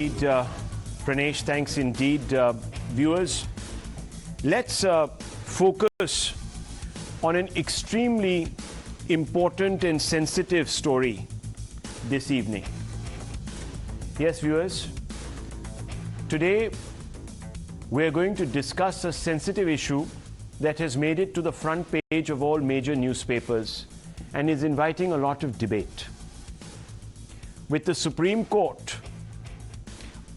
Pranesh, thanks indeed. Viewers, let's focus on an extremely important and sensitive story this evening. Yes, viewers, today we're going to discuss a sensitive issue that has made it to the front page of all major newspapers and is inviting a lot of debate. With the Supreme Court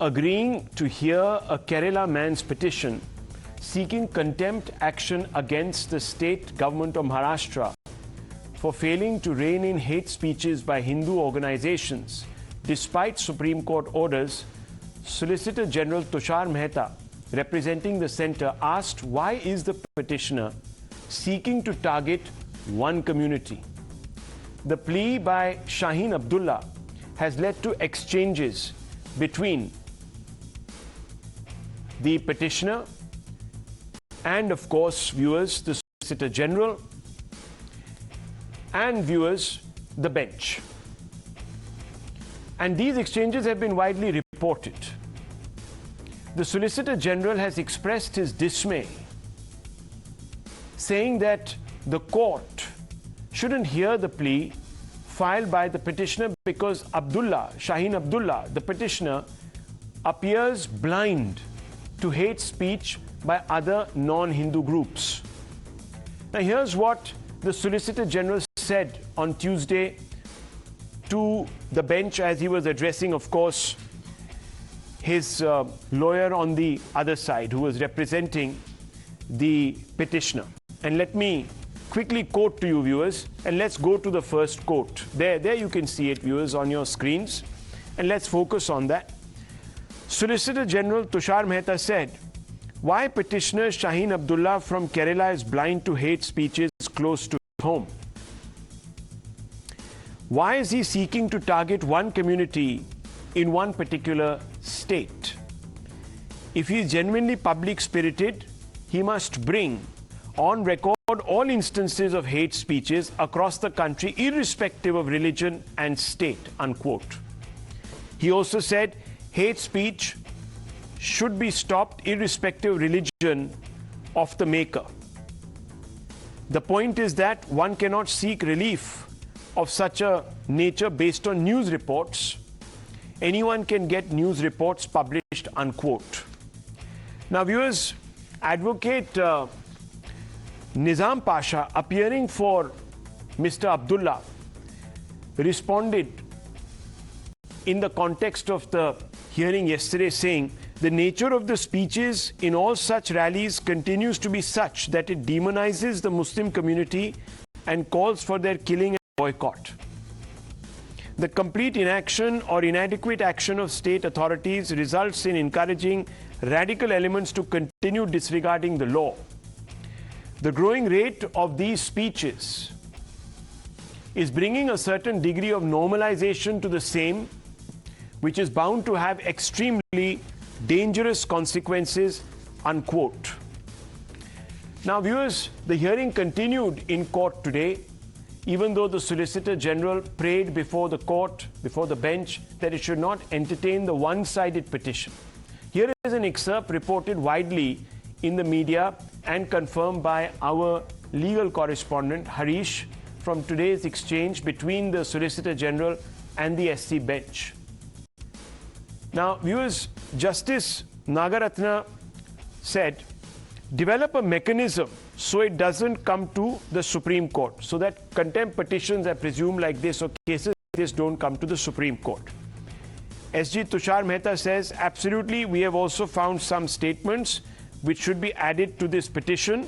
agreeing to hear a Kerala man's petition seeking contempt action against the state government of Maharashtra for failing to rein in hate speeches by Hindu organizations despite Supreme Court orders, Solicitor General Tushar Mehta, representing the centre, asked why is the petitioner seeking to target one community. The plea by Shaheen Abdullah has led to exchanges between the petitioner and, of course, viewers, the Solicitor General, and viewers, the bench. And these exchanges have been widely reported. The Solicitor General has expressed his dismay, saying that the court shouldn't hear the plea filed by the petitioner because Shaheen Abdullah, the petitioner, appears blind to hate speech by other non-Hindu groups. Now here's what the Solicitor General said on Tuesday to the bench as he was addressing, of course, his lawyer on the other side who was representing the petitioner. And let me quickly quote to you, viewers, and let's go to the first quote. There you can see it, viewers, on your screens, and let's focus on that. Solicitor General Tushar Mehta said, why petitioner Shaheen Abdullah from Kerala is blind to hate speeches close to home? Why is he seeking to target one community in one particular state? If he is genuinely public-spirited, he must bring on record all instances of hate speeches across the country, irrespective of religion and state, unquote. He also said hate speech should be stopped irrespective of religion of the maker. The point is that one cannot seek relief of such a nature based on news reports. Anyone can get news reports published, unquote. Now, viewers, Advocate Nizam Pasha, appearing for Mr. Abdullah, responded in the context of the hearing yesterday, saying the nature of the speeches in all such rallies continues to be such that it demonizes the Muslim community and calls for their killing and boycott. The complete inaction or inadequate action of state authorities results in encouraging radical elements to continue disregarding the law. The growing rate of these speeches is bringing a certain degree of normalization to the same, which is bound to have extremely dangerous consequences, unquote. Now, viewers, the hearing continued in court today, even though the Solicitor General prayed before the court, before the bench, that it should not entertain the one-sided petition. Here is an excerpt reported widely in the media and confirmed by our legal correspondent, Harish, from today's exchange between the Solicitor General and the SC bench. Now, viewers, Justice Nagaratna said, develop a mechanism so it doesn't come to the Supreme Court, so that contempt petitions, I presume, like this or cases like this don't come to the Supreme Court. SG Tushar Mehta says, absolutely, we have also found some statements which should be added to this petition.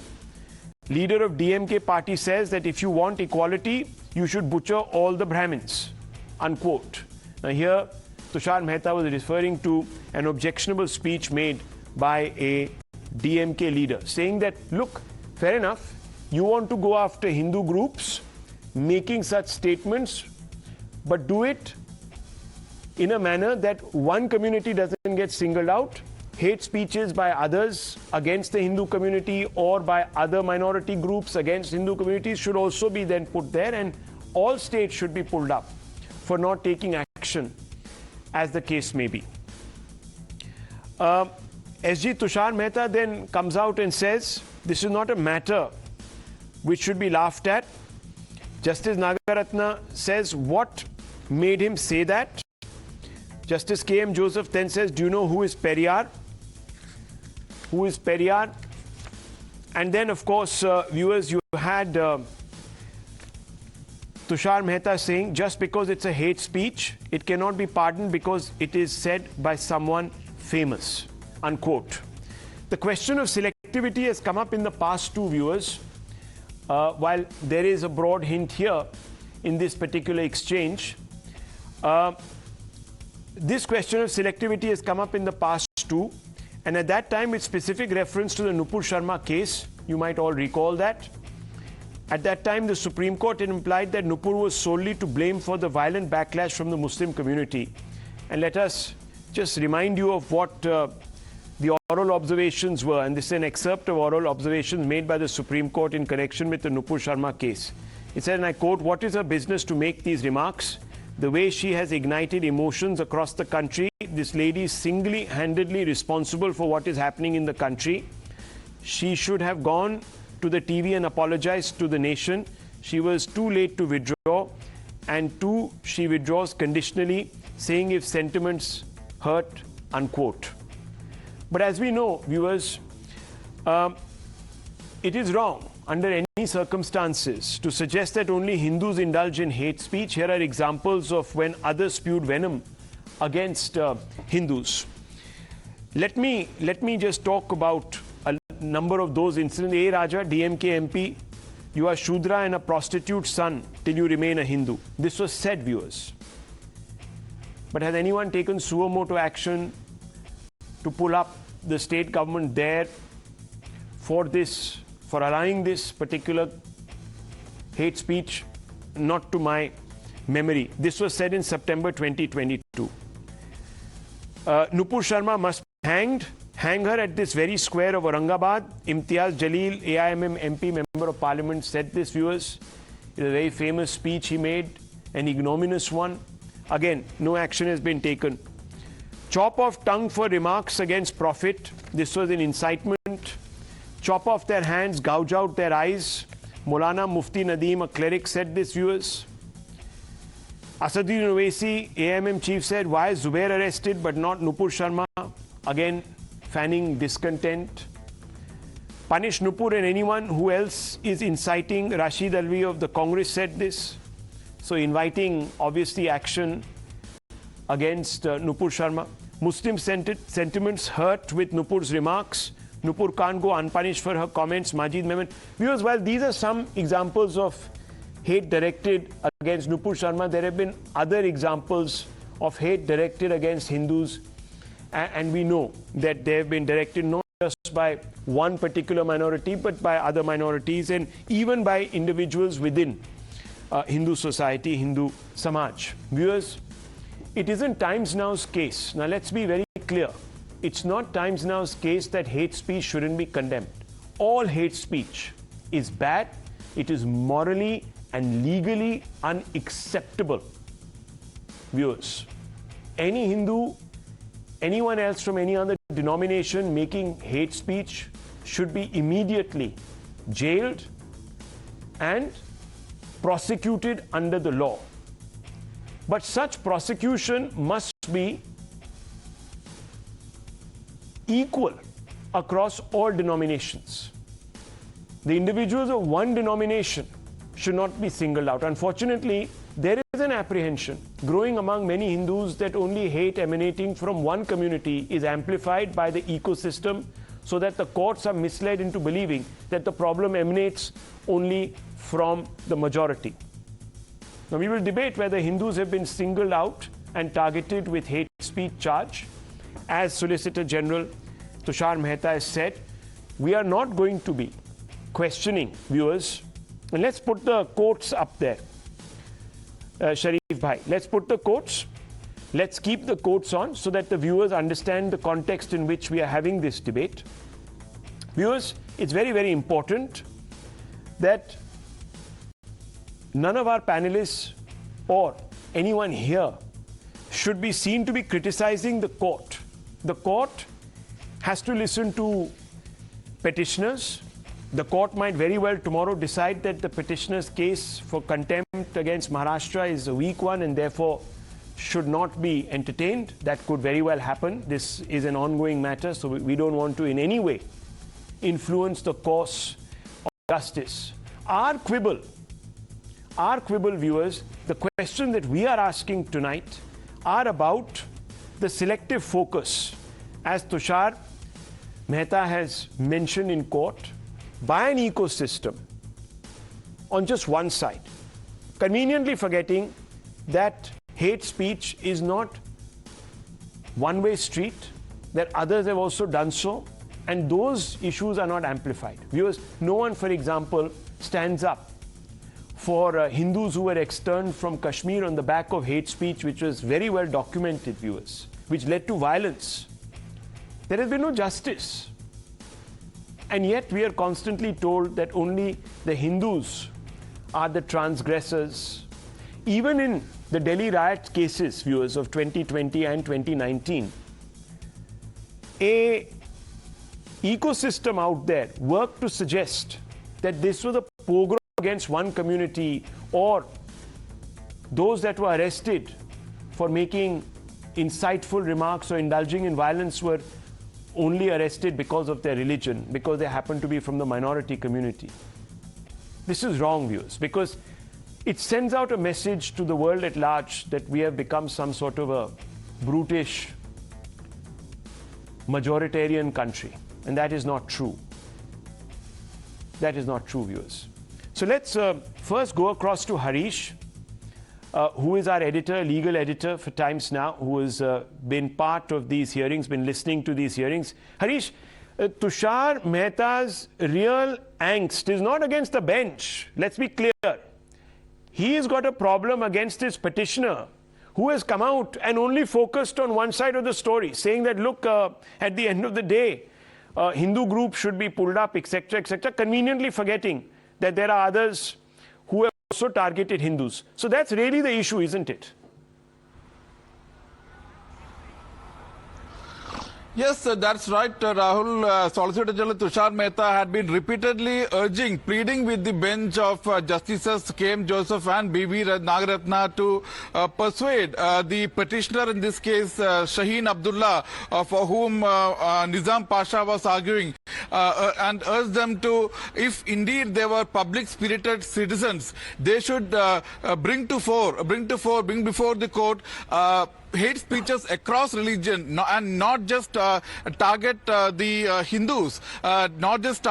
Leader of DMK party says that if you want equality, you should butcher all the Brahmins, unquote. Now here, Tushar Mehta was referring to an objectionable speech made by a DMK leader, saying that, look, fair enough, you want to go after Hindu groups making such statements, but do it in a manner that one community doesn't get singled out. Hate speeches by others against the Hindu community or by other minority groups against Hindu communities should also be then put there, and all states should be pulled up for not taking action, as the case may be. SG Tushar Mehta then comes out and says, this is not a matter which should be laughed at. Justice Nagaratna says, what made him say that? Justice K.M. Joseph then says, do you know who is Periyar? Who is Periyar? And then, of course, viewers, you had Tushar Mehta saying, just because it's a hate speech, it cannot be pardoned because it is said by someone famous, unquote. The question of selectivity has come up in the past too, viewers. While there is a broad hint here in this particular exchange, this question of selectivity has come up in the past too. And at that time, with specific reference to the Nupur Sharma case, you might all recall that. At that time, the Supreme Court had implied that Nupur was solely to blame for the violent backlash from the Muslim community. And let us just remind you of what the oral observations were. And this is an excerpt of oral observations made by the Supreme Court in connection with the Nupur Sharma case. It said, and I quote, what is her business to make these remarks? The way she has ignited emotions across the country, this lady is single-handedly responsible for what is happening in the country. She should have gone to the TV and apologized to the nation. She was too late to withdraw, and two, she withdraws conditionally, saying if sentiments hurt, unquote. But as we know, viewers, it is wrong under any circumstances to suggest that only Hindus indulge in hate speech. Here are examples of when others spewed venom against Hindus. Let me just talk about a number of those incidents. A. Raja, DMK MP, you are Shudra and a prostitute's son till you remain a Hindu. This was said, viewers. But has anyone taken suo motu action to pull up the state government there for this, for allowing this particular hate speech? Not to my memory. This was said in September 2022. Nupur Sharma must be hanged. Hang her at this very square of Aurangabad. Imtiaz Jalil, AIMM MP, Member of Parliament, said this, viewers. It's a very famous speech he made, an ignominious one. Again, no action has been taken. Chop off tongue for remarks against Prophet. This was an incitement. Chop off their hands, gouge out their eyes. Maulana Mufti Nadeem, a cleric, said this, viewers. Asaduddin Owaisi, AIMM chief, said, why is Zubair arrested but not Nupur Sharma? Again, fanning discontent. Punish Nupur and anyone who else is inciting. Rashid Alvi of the Congress said this. So inviting, obviously, action against Nupur Sharma. Muslim sentiments hurt with Nupur's remarks. Nupur can't go unpunished for her comments. Majid Mehmet. Viewers, while these are some examples of hate directed against Nupur Sharma, there have been other examples of hate directed against Hindus. And we know that they have been directed not just by one particular minority, but by other minorities and even by individuals within Hindu society, Hindu Samaj. Viewers, it isn't Times Now's case. Now let's be very clear. It's not Times Now's case that hate speech shouldn't be condemned. All hate speech is bad. It is morally and legally unacceptable. Viewers, any Hindu, anyone else from any other denomination making hate speech should be immediately jailed and prosecuted under the law. But such prosecution must be equal across all denominations. The individuals of one denomination should not be singled out. Unfortunately, there is an apprehension growing among many Hindus that only hate emanating from one community is amplified by the ecosystem, so that the courts are misled into believing that the problem emanates only from the majority. Now, we will debate whether Hindus have been singled out and targeted with hate speech charge. As Solicitor General Tushar Mehta has said, we are not going to be questioning, viewers. And let's put the quotes up there. Sharif Bhai, let's put the quotes. Let's keep the quotes on so that the viewers understand the context in which we are having this debate. Viewers, it's very, very important that none of our panelists or anyone here should be seen to be criticizing the court. The court has to listen to petitioners. The court might very well tomorrow decide that the petitioner's case for contempt against Maharashtra is a weak one and therefore should not be entertained. That could very well happen. This is an ongoing matter, so we don't want to in any way influence the course of justice. Our quibble, viewers, the question that we are asking tonight are about the selective focus, as Tushar Mehta has mentioned in court, by an ecosystem on just one side, conveniently forgetting that hate speech is not one-way street, that others have also done so, and those issues are not amplified. Viewers, no one, for example, stands up for Hindus who were externed from Kashmir on the back of hate speech, which was very well documented, viewers, which led to violence. There has been no justice. And yet we are constantly told that only the Hindus are the transgressors. Even in the Delhi riot cases, viewers, of 2020 and 2019, a ecosystem out there worked to suggest that this was a pogrom against one community, or those that were arrested for making insightful remarks or indulging in violence were only arrested because of their religion, because they happen to be from the minority community. This is wrong, viewers, because it sends out a message to the world at large that we have become some sort of a brutish, majoritarian country. And that is not true. That is not true, viewers. So let's first go across to Harish, who is our editor, legal editor for Times Now, who has been part of these hearings, been listening to these hearings. Harish, Tushar Mehta's real angst is not against the bench. Let's be clear. He has got a problem against his petitioner, who has come out and only focused on one side of the story, saying that, look, at the end of the day, Hindu groups should be pulled up, etc., etc., conveniently forgetting that there are others who have also targeted Hindus. So that's really the issue, isn't it? Yes, that's right, Rahul. Solicitor General Tushar Mehta had been repeatedly pleading with the bench of Justices K.M. Joseph and B.V. Nagaratna to persuade the petitioner, in this case Shaheen Abdullah, for whom Nizam Pasha was arguing, and urge them to, if indeed they were public-spirited citizens, they should bring before the court hate speeches across religion, and not just target the Hindus, not just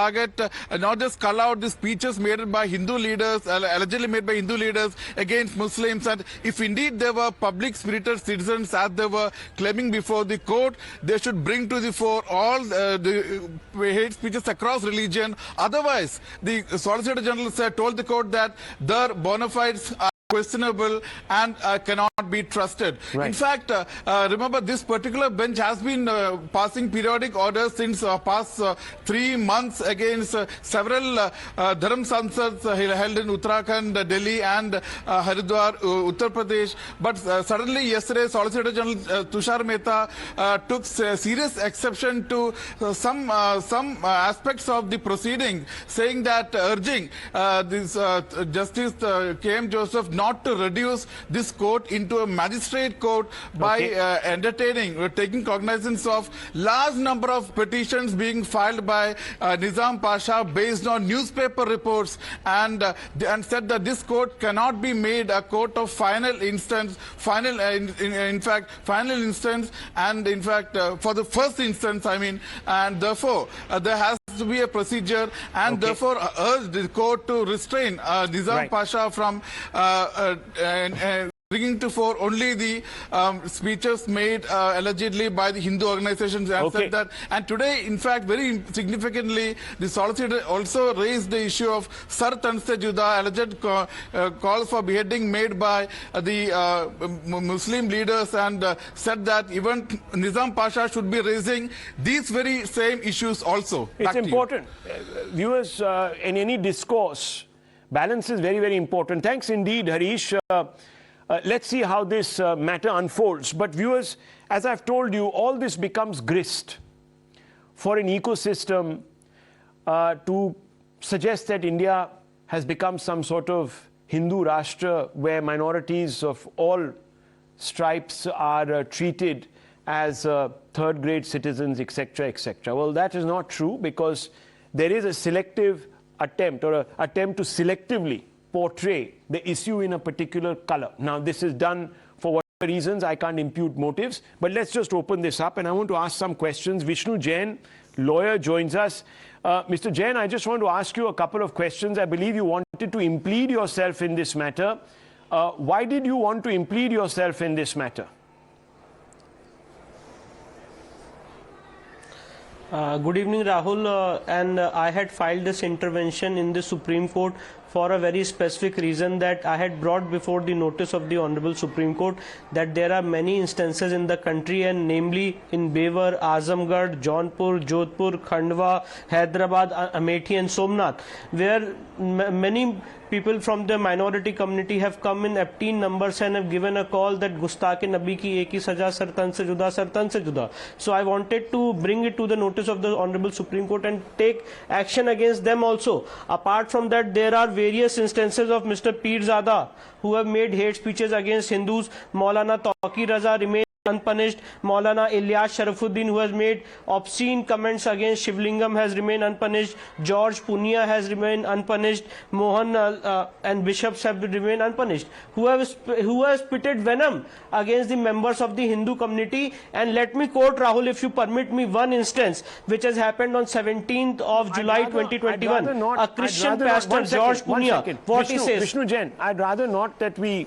call out the speeches made by Hindu leaders, allegedly made by Hindu leaders against Muslims. And if indeed they were public-spirited citizens, as they were claiming before the court, they should bring to the fore all the hate speeches across religion. Otherwise, the Solicitor General told the court that their bona fides are questionable and cannot be trusted. Right. In fact, remember, this particular bench has been passing periodic orders since past 3 months against several Dharam Sansads held in Uttarakhand, Delhi and Haridwar, Uttar Pradesh. But suddenly yesterday, Solicitor General Tushar Mehta took serious exception to some aspects of the proceeding, saying that, urging this Justice K.M. Joseph not to reduce this court into a magistrate court by taking cognizance of large number of petitions being filed by Nizam Pasha based on newspaper reports, and said that this court cannot be made a court of final instance, in fact for the first instance, and therefore there has to be a procedure, and therefore urged the court to restrain Nizam Pasha from bringing to fore only the speeches made allegedly by the Hindu organizations, and said that. And today, in fact, very significantly, the solicitor also raised the issue of Sar Tanse Juda, alleged calls for beheading made by the Muslim leaders, and said that even Nizam Pasha should be raising these very same issues also. It's important. Viewers, in any discourse, balance is very, very important. Thanks indeed, Harish. Let's see how this matter unfolds. But viewers, as I've told you, all this becomes grist for an ecosystem to suggest that India has become some sort of Hindu Rashtra where minorities of all stripes are treated as third-grade citizens, etc., etc. Well, that is not true, because there is a selective attempt, or an attempt to selectively portray the issue in a particular color. Now, this is done for whatever reasons. I can't impute motives, but let's just open this up, and I want to ask some questions. Vishnu Jain, lawyer, joins us. Mr. Jain, I just want to ask you a couple of questions. I believe you wanted to implead yourself in this matter. Why did you want to implead yourself in this matter? Good evening, Rahul. And I had filed this intervention in the Supreme Court for a very specific reason, that I had brought before the notice of the Honorable Supreme Court that there are many instances in the country, and namely in Bevar, Azamgarh, Jaunpur, Jodhpur, Khandwa, Hyderabad, Amethi and Somnath, where many people from the minority community have come in obscene numbers and have given a call that Gustaakh-e Nabi ki ek hi saza, sar tan se juda. So I wanted to bring it to the notice of the Honorable Supreme Court and take action against them also. Apart from that, there are various instances of Mr. Pirzada who have made hate speeches against Hindus. Maulana Tauqir Raza remains unpunished. Maulana Ilyas Sharafuddin, who has made obscene comments against Shivlingam, has remained unpunished. George Punia has remained unpunished. Mohan and bishops have remained unpunished, who has spitted venom against the members of the Hindu community. And let me quote, Rahul, if you permit me, one instance which has happened on 17th of July 2021. A Christian pastor, George Punia, what he says. Vishnu Jain, I'd rather not that we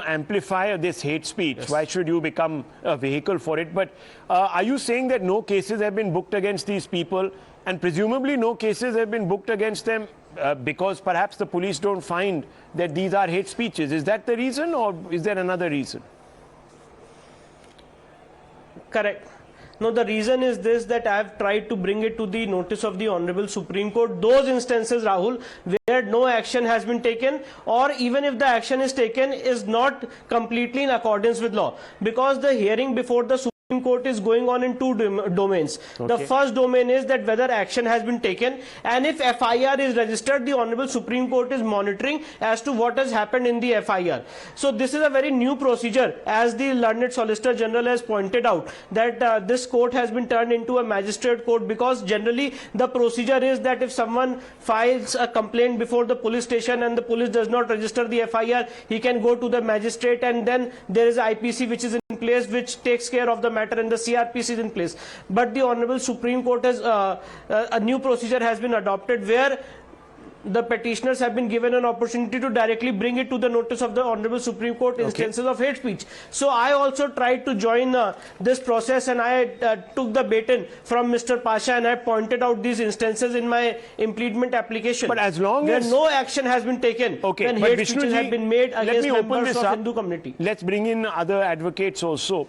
amplify this hate speech. Yes. Why should you become a vehicle for it? But are you saying that no cases have been booked against these people, and presumably no cases have been booked against them because perhaps the police don't find that these are hate speeches? Is that the reason, or is there another reason? Correct. No, the reason is this, that I have tried to bring it to the notice of the Honorable Supreme Court. Those instances, Rahul, where no action has been taken, or even if the action is taken, is not completely in accordance with law. Because the hearing before the Supreme Court is going on in two domains. Okay. The first domain is that whether action has been taken, and if FIR is registered, the Honorable Supreme Court is monitoring as to what has happened in the FIR. So this is a very new procedure, as the learned Solicitor General has pointed out, that this court has been turned into a magistrate court, because generally the procedure is that if someone files a complaint before the police station and the police does not register the FIR, he can go to the magistrate, and then there is IPC which is in place, which takes care of the matter, and the CRPC is in place. But the Honorable Supreme Court has a new procedure has been adopted, where the petitioners have been given an opportunity to directly bring it to the notice of the Honorable Supreme Court instances of hate speech. So I also tried to join this process, and I took the baton from Mr. Pasha, and I pointed out these instances in my impleadment application. But as long as no action has been taken, when hate speeches have been made against members of Hindu community. Let's bring in other advocates also.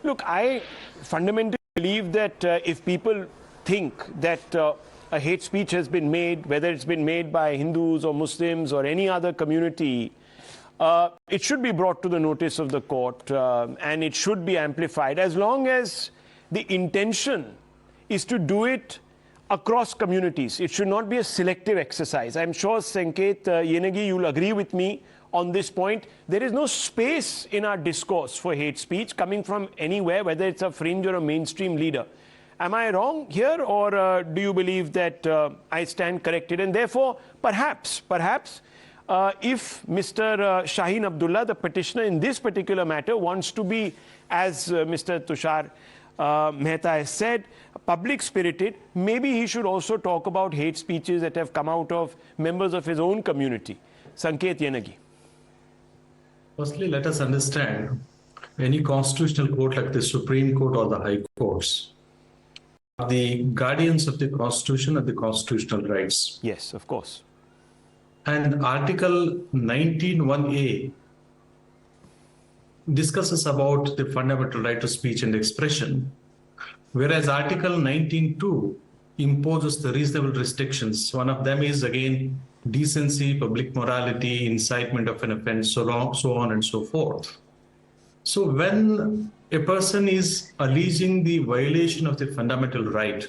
Look, I fundamentally believe that if people think that a hate speech has been made, whether it's been made by Hindus or Muslims or any other community, it should be brought to the notice of the court, and it should be amplified, as long as the intention is to do it across communities. It should not be a selective exercise. I'm sure, Sanket Yenagi, you'll agree with me on this point. There is no space in our discourse for hate speech coming from anywhere, whether it's a fringe or a mainstream leader. Am I wrong here, or do you believe that I stand corrected? And therefore, perhaps, if Mr. Shaheen Abdullah, the petitioner in this particular matter, wants to be, as Mr. Tushar Mehta has said, public-spirited, maybe he should also talk about hate speeches that have come out of members of his own community. Sanket Yenagi. Firstly, let us understand, any constitutional court like the Supreme Court or the High Courts are the guardians of the Constitution and the constitutional rights. Yes, of course. And Article 19(1)(a) discusses about the fundamental right to speech and expression, whereas Article 19(2) imposes the reasonable restrictions. One of them is, again, decency, public morality, incitement of an offense, so on and so forth. So when a person is alleging the violation of the fundamental right,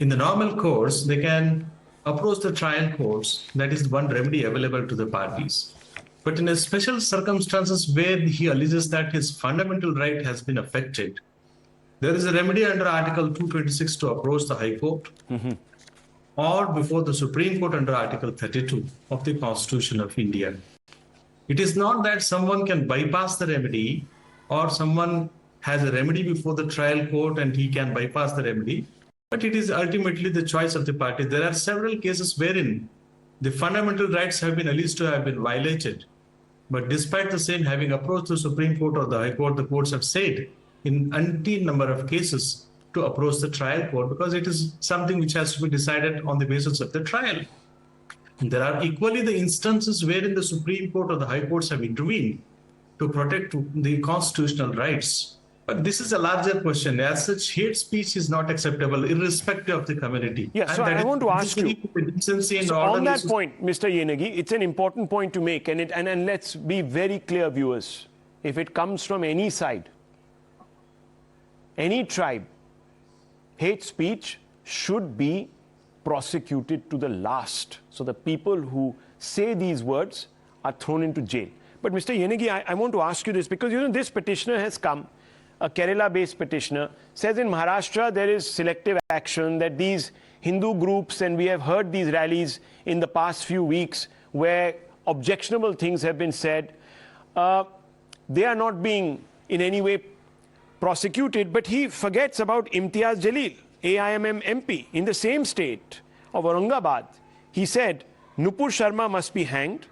in the normal course, they can approach the trial courts. That is one remedy available to the parties. But in a special circumstances where he alleges that his fundamental right has been affected, there is a remedy under Article 226 to approach the High Court or before the Supreme Court under Article 32 of the Constitution of India. It is not that someone can bypass the remedy or someone has a remedy before the trial court and he can bypass the remedy, but it is ultimately the choice of the party. There are several cases wherein the fundamental rights have been alleged to have been violated. But despite the same having approached the Supreme Court or the High Court, the courts have said in umpteen number of cases to approach the trial court because it is something which has to be decided on the basis of the trial. And there are equally the instances wherein the Supreme Court or the High Courts have intervened to protect the constitutional rights. But this is a larger question. As such, hate speech is not acceptable, irrespective of the community. Yeah, so I want to ask you, so on that point, Mr. Yenagi, it's an important point to make, and let's be very clear, viewers. If it comes from any side, any tribe, hate speech should be prosecuted to the last. So the people who say these words are thrown into jail. But Mr. Yenagi, I want to ask you this because, you know, this petitioner has come, a Kerala-based petitioner, says in Maharashtra there is selective action, that these Hindu groups, and we have heard these rallies in the past few weeks where objectionable things have been said, they are not being in any way prosecuted, but he forgets about Imtiaz Jalil, AIMM MP, in the same state of Aurangabad. He said, Nupur Sharma must be hanged.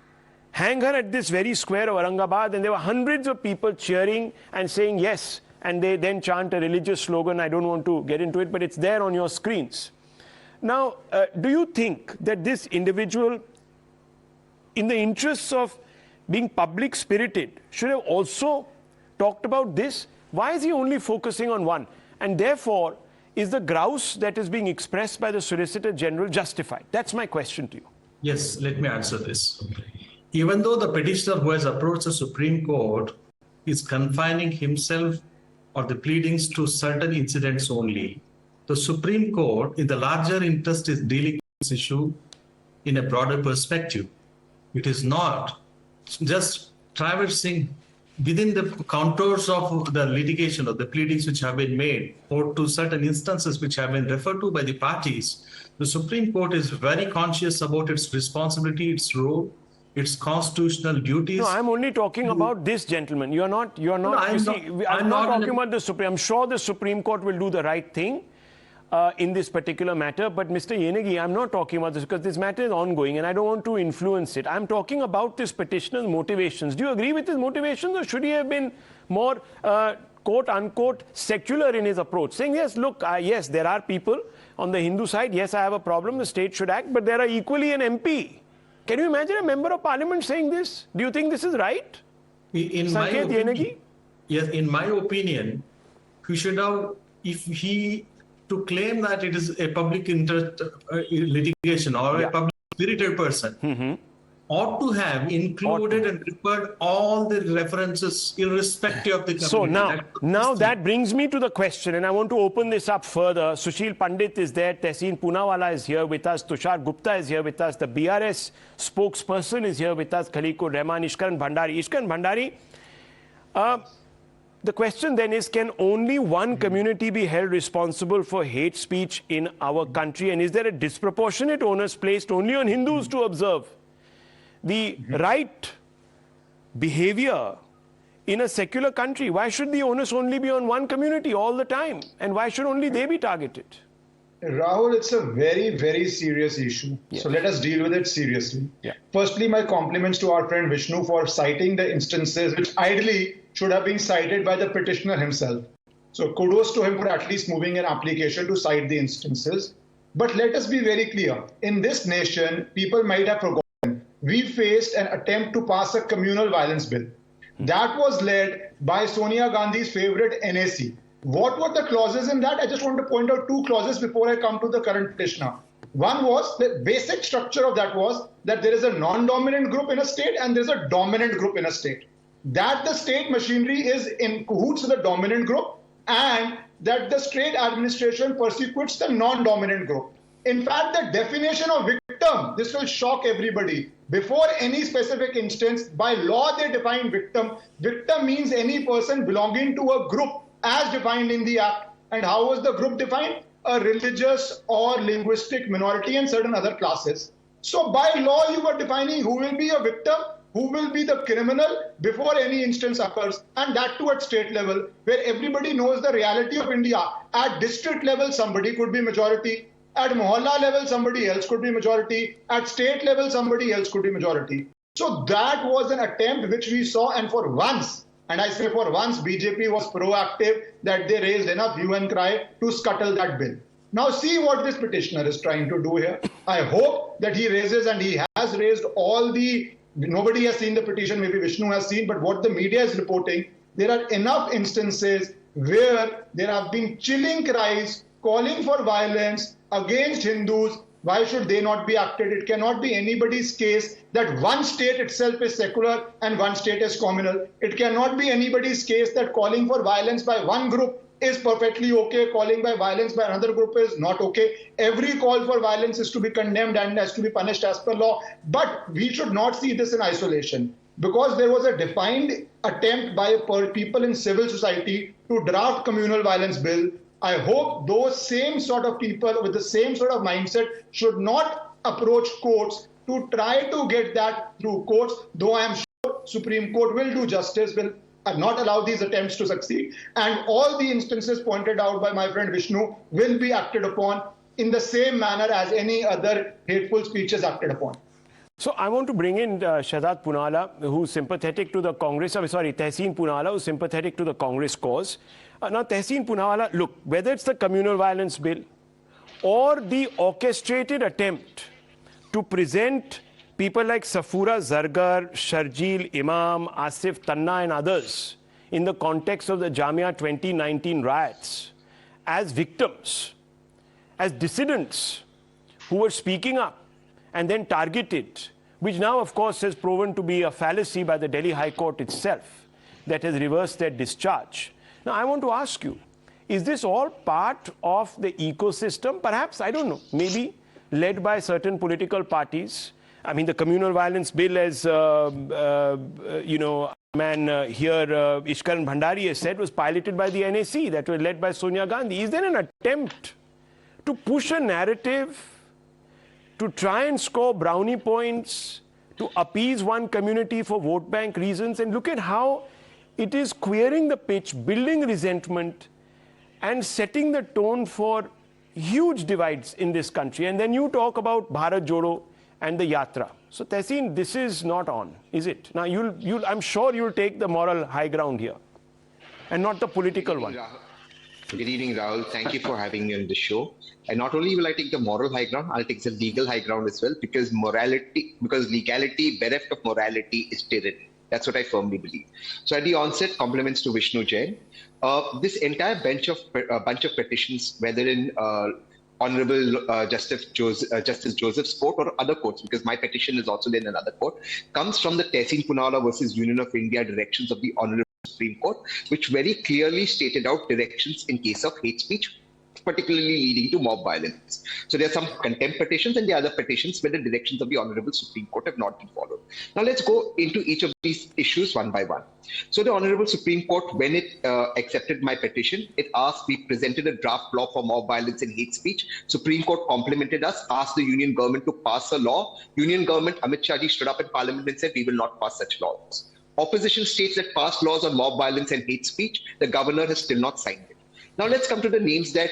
Hang her at this very square of Aurangabad, and there were hundreds of people cheering and saying yes, and they then chant a religious slogan. I don't want to get into it, but it's there on your screens. Now, do you think that this individual, in the interests of being public-spirited, should have also talked about this? Why is he only focusing on one? And therefore, is the grouse that is being expressed by the Solicitor General justified? That's my question to you. Yes, let me answer this. Even though the petitioner who has approached the Supreme Court is confining himself or the pleadings to certain incidents only, the Supreme Court, in the larger interest, is dealing with this issue in a broader perspective. It is not just traversing within the contours of the litigation or the pleadings which have been made or to certain instances which have been referred to by the parties. The Supreme Court is very conscious about its responsibility, its role, its constitutional duties. No, I'm only talking about this gentleman. I'm not talking about the Supreme. I'm sure the Supreme Court will do the right thing in this particular matter. But Mr. Yenagi, I'm not talking about this because this matter is ongoing and I don't want to influence it. I'm talking about this petitioner's motivations. Do you agree with his motivations, or should he have been more quote unquote secular in his approach, saying yes, look, yes, there are people on the Hindu side, yes, I have a problem, the state should act, but there are equally an MP. Can you imagine a member of parliament saying this? Do you think this is right? In my opinion, yes, in my opinion, he should have, if he to claim that it is a public interest litigation or a public spirited person, ought to have included and referred all the references irrespective of the community. So now that brings me to the question, and I want to open this up further. Sushil Pandit is there, Tehseen Poonawala is here with us, Tushar Gupta is here with us, the BRS spokesperson is here with us, Khaliqur Rahman, Ishkan Bhandari. Ishkan Bhandari, the question then is, can only one community be held responsible for hate speech in our country? And is there a disproportionate onus placed only on Hindus to observe the right behavior in a secular country? Why should the onus only be on one community all the time? And why should only they be targeted? Rahul, it's a very, very serious issue. Yes. So let us deal with it seriously. Yeah. Firstly, my compliments to our friend Vishnu for citing the instances which ideally should have been cited by the petitioner himself. So kudos to him for at least moving an application to cite the instances. But let us be very clear. In this nation, people might have forgotten, we faced an attempt to pass a communal violence bill. That was led by Sonia Gandhi's favorite NAC. What were the clauses in that? I just want to point out two clauses before I come to the current petitioner. One was, the basic structure of that was that there is a non-dominant group in a state and there's a dominant group in a state. that the state machinery is in cahoots with the dominant group and that the state administration persecutes the non-dominant group. In fact, the definition of victim, this will shock everybody. Before any specific instance, by law they define victim. Victim means any person belonging to a group as defined in the Act. And how was the group defined? A religious or linguistic minority and certain other classes. So by law you were defining who will be a victim, who will be the criminal before any instance occurs, and that too at state level, where everybody knows the reality of India. At district level, somebody could be majority. At mohalla level, somebody else could be majority. At state level, somebody else could be majority. So that was an attempt which we saw, and for once, and I say for once, BJP was proactive that they raised enough hue and cry to scuttle that bill. Now see what this petitioner is trying to do here. I hope that he raises, and he has raised all the, nobody has seen the petition, maybe Vishnu has seen, but what the media is reporting, there are enough instances where there have been chilling cries calling for violence against Hindus. Why should they not be acted? It cannot be anybody's case that one state itself is secular and one state is communal. It cannot be anybody's case that calling for violence by one group is perfectly okay, calling by violence by another group is not okay. Every call for violence is to be condemned and has to be punished as per law. But we should not see this in isolation, because there was a defined attempt by people in civil society to draft communal violence bill. I hope those same sort of people with the same sort of mindset should not approach courts to try to get that through courts, though I am sure Supreme Court will do justice, will not allow these attempts to succeed. And all the instances pointed out by my friend Vishnu will be acted upon in the same manner as any other hateful speech is acted upon. So I want to bring in Shahzad Poonawalla, who's sympathetic to the Congress, Tehseen Poonawalla, who's sympathetic to the Congress cause. Now, Tehseen Poonawalla, look, whether it's the communal violence bill or the orchestrated attempt to present people like Safura Zargar, Sharjeel Imam, Asif Tanna and others in the context of the Jamia 2019 riots as victims, as dissidents who were speaking up and then targeted, which now, of course, has proven to be a fallacy by the Delhi High Court itself that has reversed their discharge. Now, I want to ask you, is this all part of the ecosystem? Perhaps, I don't know, maybe led by certain political parties. I mean, the communal violence bill, as, you know, here, Ishkaran Bhandari has said, was piloted by the NAC, that was led by Sonia Gandhi. Is there an attempt to push a narrative, to try and score brownie points, to appease one community for vote bank reasons? And look at how it is queering the pitch, building resentment, and setting the tone for huge divides in this country. And then you talk about Bharat Jodo and the Yatra. So, Tehseen, this is not on, is it? Now, I'm sure you'll take the moral high ground here, and not the political one. Good evening, Rahul. Thank you for having me on the show. And not only will I take the moral high ground, I'll take the legal high ground as well, because legality bereft of morality is tyranny. That's what I firmly believe. So at the onset, compliments to Vishnu Jain. This entire bunch of petitions, whether in Honorable Justice Joseph's court or other courts, because my petition is also in another court, comes from the Tehseen Poonawalla versus Union of India directions of the Honorable Supreme Court, which very clearly stated out directions in case of hate speech, particularly leading to mob violence. So there are some contempt petitions and the other petitions where the directions of the Honorable Supreme Court have not been followed. Now let's go into each of these issues one by one. So the Honorable Supreme Court, when it accepted my petition, it asked, we presented a draft law for mob violence and hate speech. Supreme Court complimented us, asked the Union government to pass a law. Union government, Amit Shah ji, stood up in Parliament and said, we will not pass such laws. Opposition states that passed laws on mob violence and hate speech. The governor has still not signed it. Now let's come to the names that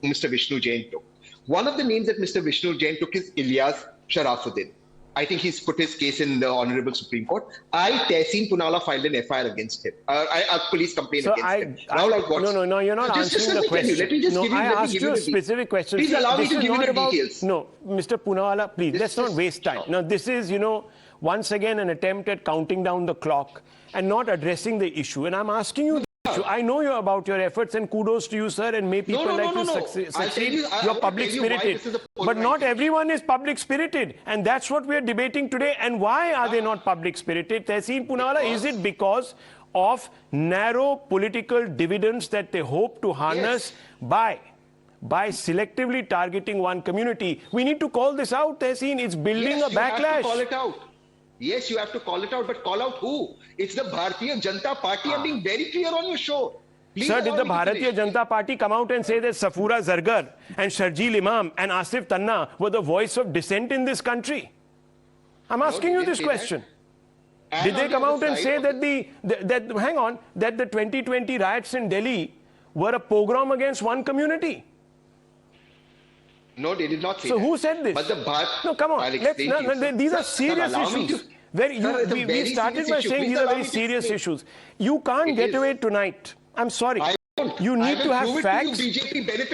Mr. Vishnu Jain took. One of the names that Mr. Vishnu Jain took is Ilyas Sharafuddin. I think he's put his case in the Honorable Supreme Court. Tehseen Poonawalla, filed an FIR against him, a police complaint against him. No, you're not answering the question. Let me just give you, I asked you a specific question. Please allow me to give you the details. No, Mr. Poonawalla, please, let's not waste time. Now, this is, once again an attempt at counting down the clock and not addressing the issue. And I'm asking you I know you about your efforts, and kudos to you, sir, and may people like you succeed. You're public spirited. But not everyone is public spirited, and that's what we're debating today. And why are they not public spirited? Tehseen Poonawalla, is it because of narrow political dividends that they hope to harness by selectively targeting one community? We need to call this out, Tehseen. It's building a backlash. You have to call it out. Yes, you have to call it out, but call out who? It's the Bharatiya Janata Party. I'm being very clear on your show. Please, sir, did the Bharatiya Janata Party come out and say that Safura Zargar and Sharjeel Imam and Asif Tanna were the voice of dissent in this country? I'm asking you this question. Did they come out and say that that the 2020 riots in Delhi were a pogrom against one community? No, they did not say so that. Who said this? But no, come on. These are serious issues. We started by saying these are very serious issues. You can't get away tonight. I'm sorry. You need to have facts.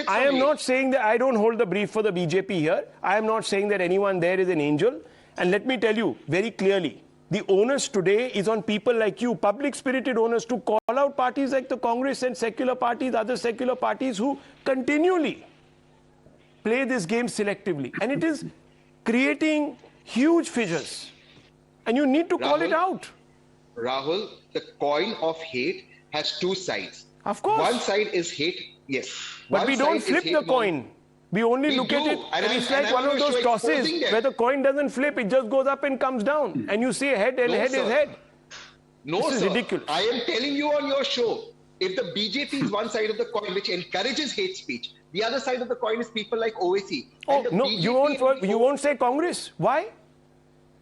I am not saying that I don't hold the brief for the BJP here. I am not saying that anyone there is an angel. And let me tell you very clearly, the onus today is on people like you, public-spirited owners, to call out parties like the Congress and secular parties, other secular parties who continually play this game selectively. And it is creating huge fissures. And you need to call it out. Rahul, the coin of hate has two sides. Of course. One side is hate, yes. But we don't flip the coin. We only look at it, and it's like one of those tosses where the coin doesn't flip, it just goes up and comes down. And you say head, and head is head. No, this is ridiculous. I am telling you on your show, if the BJP is one side of the coin which encourages hate speech, the other side of the coin is people like OAC. Oh, no, you won't say Congress. Why?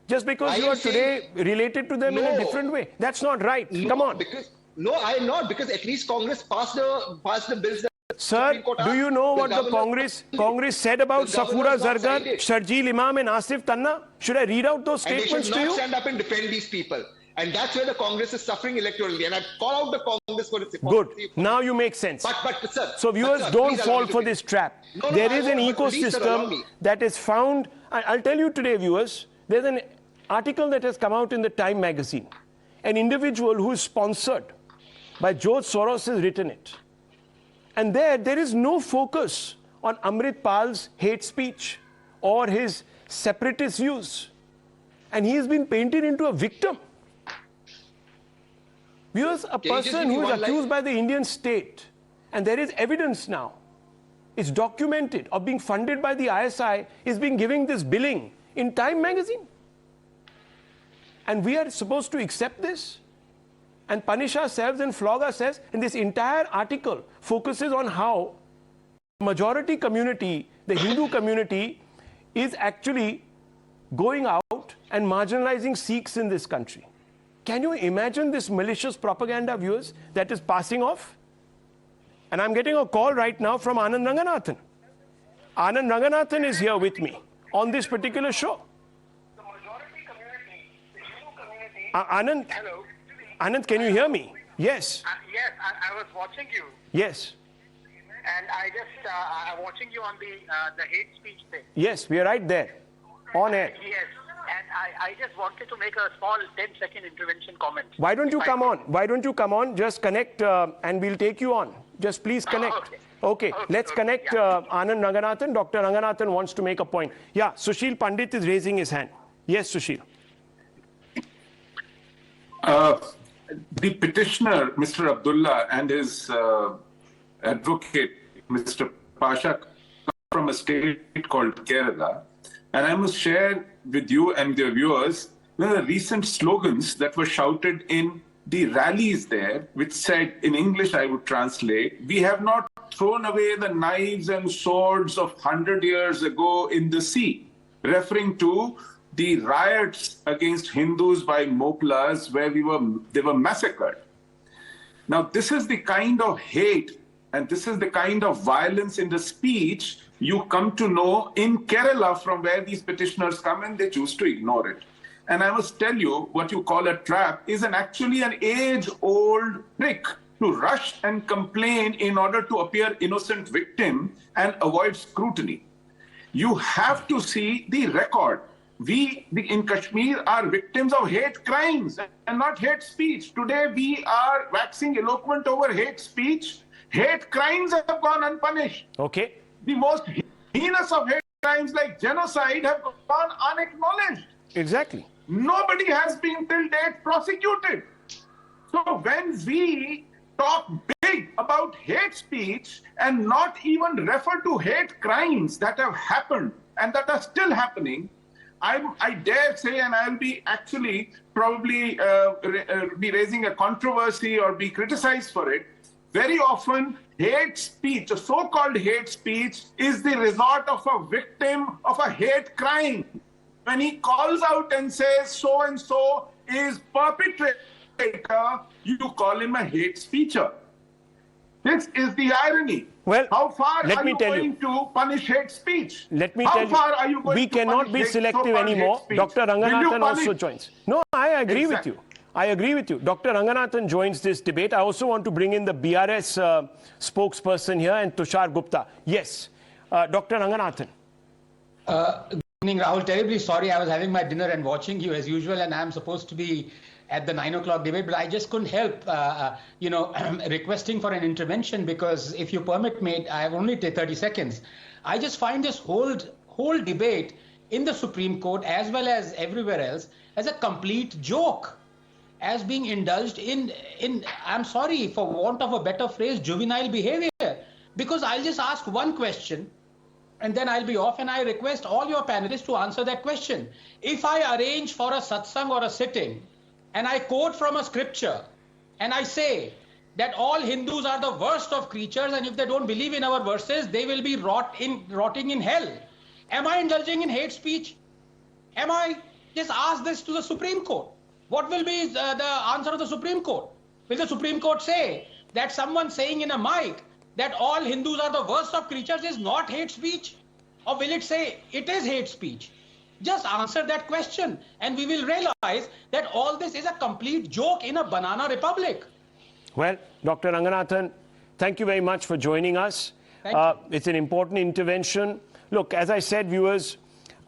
Just because you are today related to them in a different way. That's not right. Come on. I am not, because at least Congress passed the bills. Sir, do you know what the Congress said about Safura Zargar, Sharjeel Imam and Asif Tanna? Should I read out those statements to you? And they should not stand up and defend these people. And that's where the Congress is suffering electorally. And I call out the Congress for its hypocrisy. Good. Now you make sense. But sir, so viewers, don't fall for this trap. There is an ecosystem that is found. I'll tell you today, viewers, there's an article that has come out in the Time magazine. An individual who is sponsored by George Soros has written it. And there is no focus on Amrit Pal's hate speech or his separatist views. And he has been painted into a victim. Viewers, a person who is accused by the Indian state, and there is evidence now, it's documented, of being funded by the ISI, is being given this billing in Time magazine. And we are supposed to accept this and punish ourselves and flog ourselves. And this entire article focuses on how the majority community, the Hindu community, is actually going out and marginalizing Sikhs in this country. Can you imagine this malicious propaganda, viewers, that is passing off? And I'm getting a call right now from Anand Ranganathan. Anand Ranganathan is here with me on this particular show. The majority community, the Hindu community... Anand, hello. Anand, can you hear me? Yes. Yes, I was watching you. Yes. And I'm watching you on the hate speech thing. Yes, we are right there, on air. Yes, and I just wanted to make a small 10-second intervention comment. Why don't you come on? Why don't you come on? Just connect and we'll take you on. Just please connect. Okay, let's connect Anand Ranganathan. Dr. Ranganathan wants to make a point. Yeah, Sushil Pandit is raising his hand. Yes, Sushil. The petitioner, Mr. Abdullah, and his advocate, Mr. Pasha, come from a state called Kerala. And I must share with you and the viewers the recent slogans that were shouted in the rallies there, which said, in English I would translate, "We have not thrown away the knives and swords of 100 years ago in the sea," referring to the riots against Hindus by Moplas where they were massacred. Now, this is the kind of hate and this is the kind of violence in the speech you come to know in Kerala, from where these petitioners come, and they choose to ignore it. And I must tell you, what you call a trap is actually an age-old trick to rush and complain in order to appear innocent victim and avoid scrutiny. You have to see the record. we in Kashmir are victims of hate crimes and not hate speech. Today we are waxing eloquent over hate speech. Hate crimes have gone unpunished. Okay. The most heinous of hate crimes like genocide have gone unacknowledged. Exactly. Nobody has been till date prosecuted. So when we talk big about hate speech and not even refer to hate crimes that have happened and that are still happening, I dare say, and I'll be actually probably be raising a controversy or be criticized for it. Very often, hate speech, a so-called hate speech, is the result of a victim of a hate crime. When he calls out and says so-and-so is perpetrator, you call him a hate speecher. This is the irony. Well, how far let are me you tell going to punish hate speech? Let me how tell far are you going we to cannot punish be hate, selective so-called anymore. hate speech? Dr. Ranganathan also punish? joins. No, I agree with Exactly. you. I agree with you. Dr. Ranganathan joins this debate. I also want to bring in the BRS spokesperson here and Tushar Gupta. Yes, Dr. Ranganathan. Good evening, Rahul. Terribly sorry. I was having my dinner and watching you as usual, and I'm supposed to be at the 9 o'clock debate, but I just couldn't help, requesting for an intervention because if you permit me, I have only 30 seconds. I just find this whole debate in the Supreme Court as well as everywhere else as a complete joke, as being indulged in I'm sorry, for want of a better phrase, juvenile behavior. Because I'll just ask one question and then I'll be off, and I request all your panelists to answer that question. If I arrange for a satsang or a sitting and I quote from a scripture and I say that all Hindus are the worst of creatures and if they don't believe in our verses, they will be rotting in hell. Am I indulging in hate speech? Am I? Just ask this to the Supreme Court. What will be the answer of the Supreme Court? Will the Supreme Court say that someone saying in a mic that all Hindus are the worst of creatures is not hate speech? Or will it say it is hate speech? Just answer that question and we will realize that all this is a complete joke in a banana republic. Well, Dr. Ranganathan, thank you very much for joining us. It's an important intervention. Look, as I said, viewers,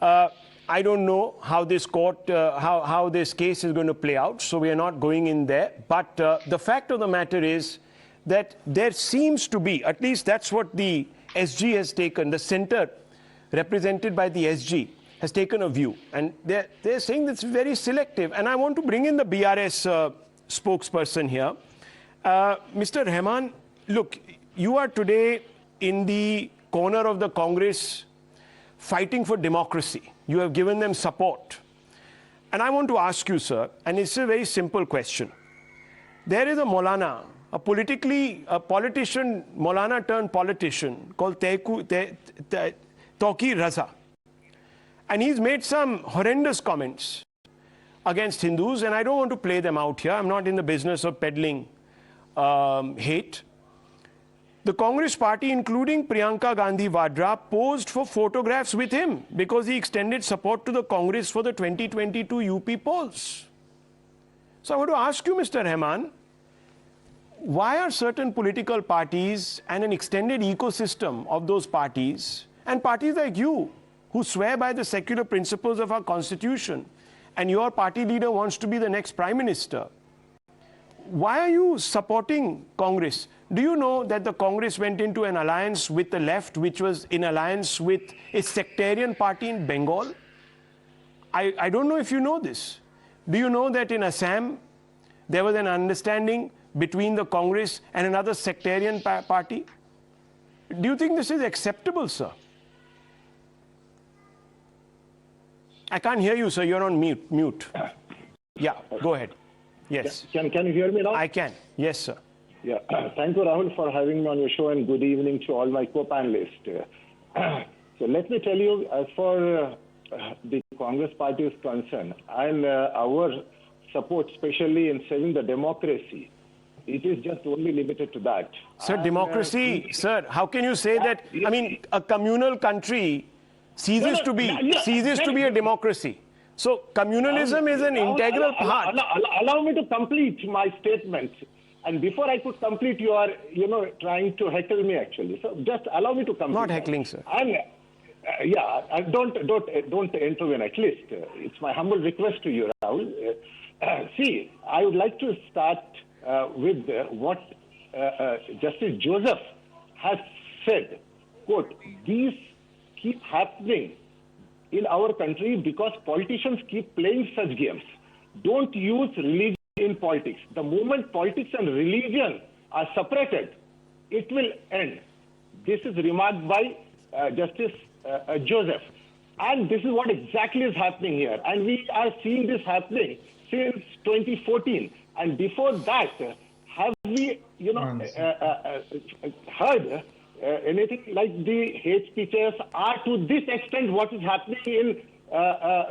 I don't know how this court, how this case is going to play out, so we are not going in there. But the fact of the matter is that there seems to be, at least that's what the SG has taken, the center represented by the SG has taken a view. And they're saying that's very selective. And I want to bring in the BRS spokesperson here. Mr. Rahman, look, you are today in the corner of the Congress fighting for democracy. You have given them support. And I want to ask you, sir, and it's a very simple question. There is a Maulana, a politician, Maulana turned politician called Tauqir Raza. And he's made some horrendous comments against Hindus, and I don't want to play them out here. I'm not in the business of peddling hate. The Congress party, including Priyanka Gandhi Vadra, posed for photographs with him because he extended support to the Congress for the 2022 UP polls. So I want to ask you, Mr. Rahman, why are certain political parties and an extended ecosystem of those parties, and parties like you, who swear by the secular principles of our constitution, and your party leader wants to be the next prime minister, why are you supporting Congress? Do you know that the Congress went into an alliance with the left, which was in alliance with a sectarian party in Bengal? I don't know if you know this. Do you know that in Assam, there was an understanding between the Congress and another sectarian party? Do you think this is acceptable, sir? I can't hear you, sir. You're on mute. Yeah, go ahead. Yes. Can you hear me now? I can. Yes, sir. Yeah. Thank you, Rahul, for having me on your show, and good evening to all my co-panelists. So let me tell you, as far the Congress party is concerned, and our support, especially in saving the democracy, it is just only limited to that. Sir, democracy, sir, how can you say that? I mean, a communal country ceases to be a democracy. So communalism is an integral part. Allow me to complete my statement. And before I could complete, you are, trying to heckle me actually. So just allow me to complete. Not heckling, sir. Don't intervene. At least it's my humble request to you, Rahul. See, I would like to start with what Justice Joseph has said. Quote: "These keep happening in our country because politicians keep playing such games. Don't use religion in politics. The moment politics and religion are separated, it will end." This is remarked by Justice Joseph. And this is what exactly is happening here. And we are seeing this happening since 2014. And before that, have we, heard anything like the hate speeches are to this extent what is happening in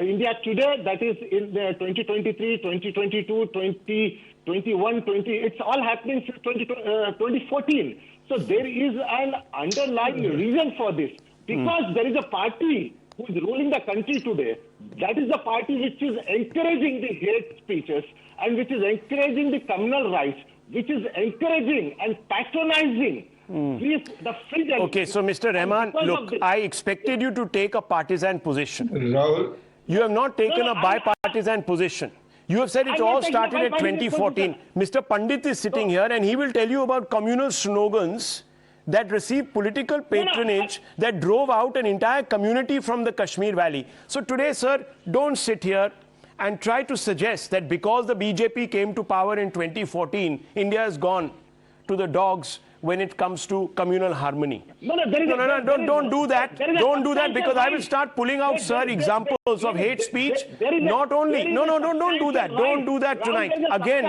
India today, that is in 2023, 2022, 2021, it's all happening since 2014. So there is an underlying reason for this. Because there is a party who is ruling the country today. That is the party which is encouraging the hate speeches and which is encouraging the communal rights, which is encouraging and patronizing the freedom. Okay, so Mr. Rahman, look, I expected you to take a partisan position. Rahul, you have not taken a bipartisan position. You have said it all started at 2014. Mr. Pandit is sitting here and he will tell you about communal slogans that received political patronage that drove out an entire community from the Kashmir Valley. So today, sir, don't sit here and try to suggest that because the BJP came to power in 2014, India has gone to the dogs when it comes to communal harmony. Don't do that. Don't do that, because I will start pulling out, sir, examples of hate speech. Not only, don't do that. Don't do that tonight. Again,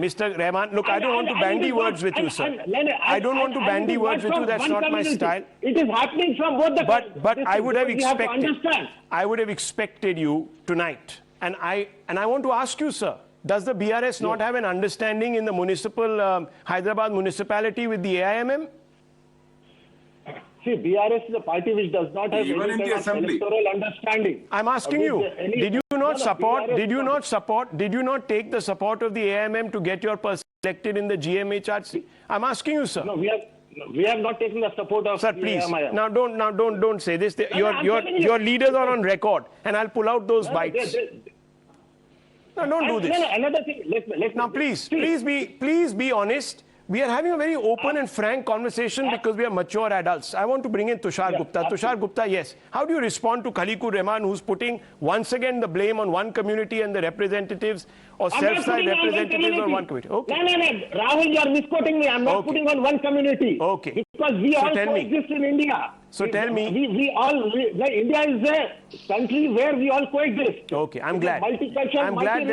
Mr. Rahman, look, I don't want to bandy words with you, sir. I don't want to bandy words with you. That's not my style. It is happening from both the. But I would have expected. I would have expected you tonight, and I want to ask you, sir. Does the BRS not have an understanding in the municipal Hyderabad municipality with the AIMM? See, BRS is a party which does not have any kind of electoral understanding. I'm asking you, did you not take the support of the AIMM to get your person elected in the GMHRC? I'm asking you, sir. No, we have not taken the support of sir, please. AIMM. Now don't say this. Your leaders are on record, and I'll pull out those bites. No, don't do this. Another thing. Now, please be honest. We are having a very open and frank conversation because we are mature adults. I want to bring in Tushar Gupta. Tushar Gupta, yes. How do you respond to Khaliqur Rahman, who's putting once again the blame on one community and the representatives or self-styled representatives on one community? Okay. No. Rahul, you are misquoting me. I'm not putting on one community. Okay. Because we all coexist in India. So tell me. India is a country where we all coexist. Okay, I'm glad. I'm glad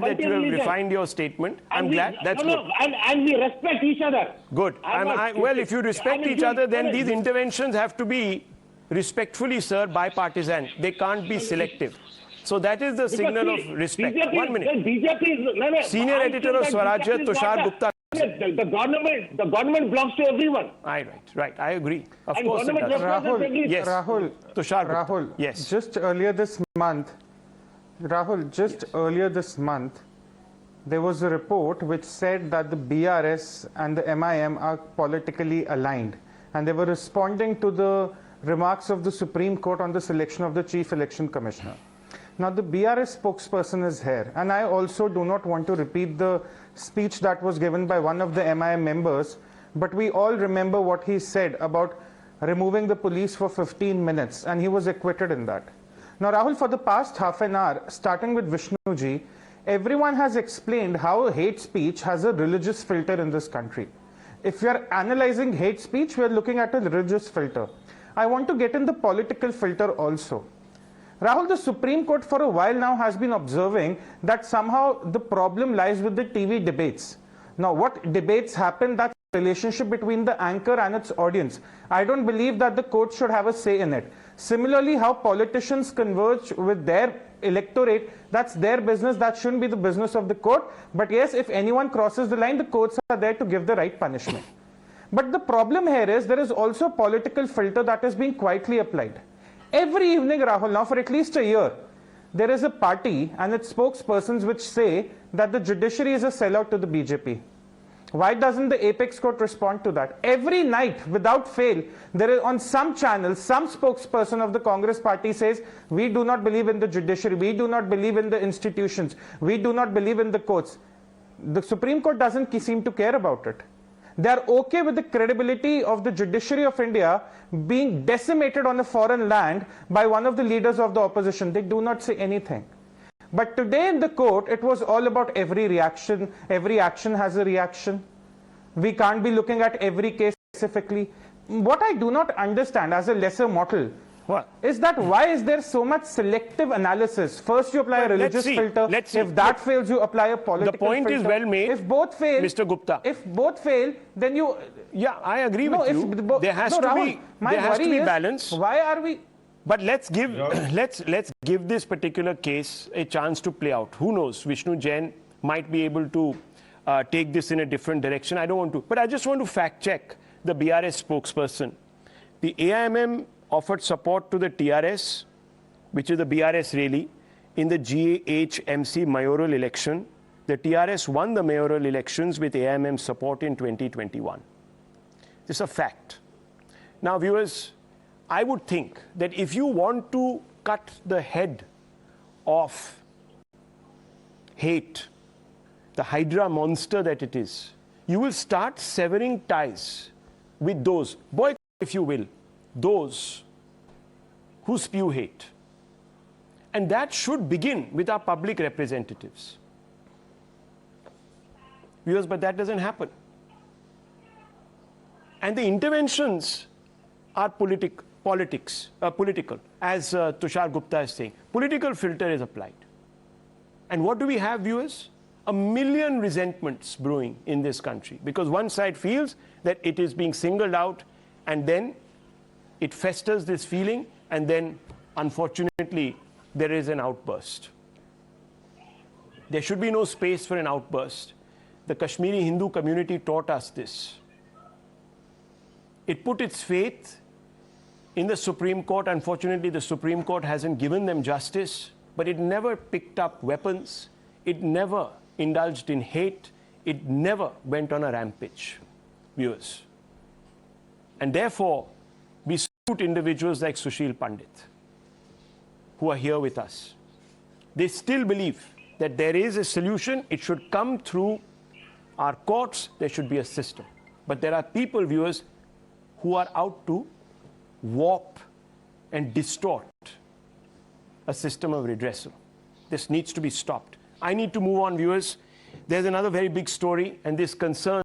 that you have refined your statement. I'm glad. That's good. And we respect each other. Good. Well, if you respect each other, then these interventions have to be respectfully, sir, bipartisan. They can't be selective. So that is the signal of respect. BJP, 1 minute. BJP is, Senior editor of Swarajya, Tushar Gupta. The government belongs to everyone. Right. I agree. Of and course it does. Rahul, yes. Tushar Gupta. Rahul, yes. Just earlier this month, earlier this month, there was a report which said that the BRS and the MIM are politically aligned, and they were responding to the remarks of the Supreme Court on the selection of the Chief Election Commissioner. Now, the BRS spokesperson is here, and I also do not want to repeat the speech that was given by one of the MIM members, but we all remember what he said about removing the police for 15 minutes, and he was acquitted in that. Now, Rahul, for the past half an hour, starting with Vishnuji, everyone has explained how hate speech has a religious filter in this country. If we are analyzing hate speech, we are looking at a religious filter. I want to get in the political filter also. Rahul, the Supreme Court for a while now has been observing that somehow the problem lies with the TV debates. Now, what debates happen, that's the relationship between the anchor and its audience. I don't believe that the court should have a say in it. Similarly, how politicians converge with their electorate, that's their business. That shouldn't be the business of the court. But yes, if anyone crosses the line, the courts are there to give the right punishment. But the problem here is there is also a political filter that is being quietly applied. Every evening, Rahul, now for at least a year, there is a party and its spokespersons which say that the judiciary is a sellout to the BJP. Why doesn't the apex court respond to that? Every night, without fail, there is on some channel, some spokesperson of the Congress party says, we do not believe in the judiciary, we do not believe in the institutions, we do not believe in the courts. The Supreme Court doesn't seem to care about it. They are okay with the credibility of the judiciary of India being decimated on a foreign land by one of the leaders of the opposition. They do not say anything. But today in the court, it was all about every reaction. Every action has a reaction. We can't be looking at every case specifically. What I do not understand as a lesser mortal is that why is there so much selective analysis? First you apply a religious filter. If that fails, you apply a political filter. The point is well made, if both fail, Mr. Gupta. If both fail, then you... Yeah, I agree with you. There has to be balance. Why are we... But let's give let's give this particular case a chance to play out. Who knows? Vishnu Jain might be able to take this in a different direction. I don't want to. But I just want to fact check the BRS spokesperson. The AIMM offered support to the TRS, which is the BRS rally, in the GHMC mayoral election. The TRS won the mayoral elections with AIMM support in 2021. This is a fact. Now, viewers, I would think that if you want to cut the head of hate, the Hydra monster that it is, you will start severing ties with those, boycott if you will, those who spew hate. And that should begin with our public representatives. Viewers, but that doesn't happen. And the interventions are political, as Tushar Gupta is saying. Political filter is applied. And what do we have, viewers? A million resentments brewing in this country because one side feels that it is being singled out and then it festers this feeling and then, unfortunately, there is an outburst. There should be no space for an outburst. The Kashmiri Hindu community taught us this. It put its faith in the Supreme Court. Unfortunately, the Supreme Court hasn't given them justice, but it never picked up weapons. It never indulged in hate. It never went on a rampage, viewers. And therefore, we salute individuals like Sushil Pandit, who are here with us. They still believe that there is a solution. It should come through our courts. There should be a system. But there are people, viewers, who are out to warp and distort a system of redressal. This needs to be stopped. I need to move on, viewers. There's another very big story, and this concerns